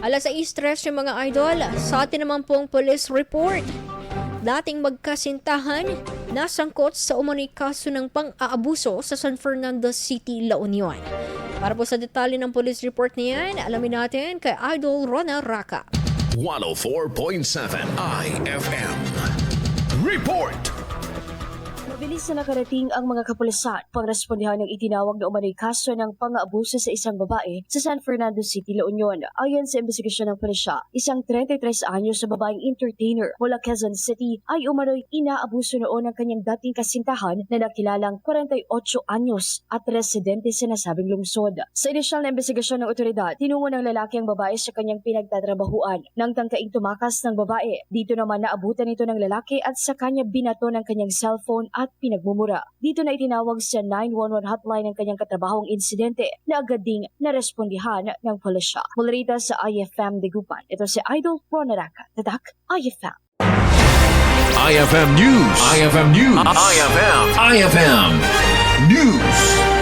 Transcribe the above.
6:03 yung mga idol. Sa atin naman pong police report. Dating magkasintahan, nasangkot sa umano'y kaso ng pang-aabuso sa San Fernando City, La Union. Para po sa detalye ng police report na yan, alamin natin kay Idol Rona Raka. 104.7 IFM. Report! Mabilis na nakarating ang mga kapulisan pangrespondihan ng itinawag na umano'y kaso ng pang-aabuso sa isang babae sa San Fernando City, La Union. Ayon sa investigasyon ng pulisya, isang 33 anyos na babaeng entertainer mula Quezon City ay umano'y inaabuso noon ng kanyang dating kasintahan na nakilalang 48 anyos at residente sa nasabing lungsod. Sa inisyal na investigasyon ng otoridad, tinungo ng lalaki ang babae sa kanyang pinagtatrabahuan nang tangkaing tumakas ng babae. Dito naman naabutan ito ng lalaki at sa kanya binato ng kanyang cellphone at pinagmumura. Dito na itinawag sa 911 hotline ang kanyang katrabahong insidente na agad ding narespondihan ng pulisya. Mula rito sa IFM Dagupan, ito si Idol Rona Raka, Tatak IFM. IFM News. IFM News. IFM News.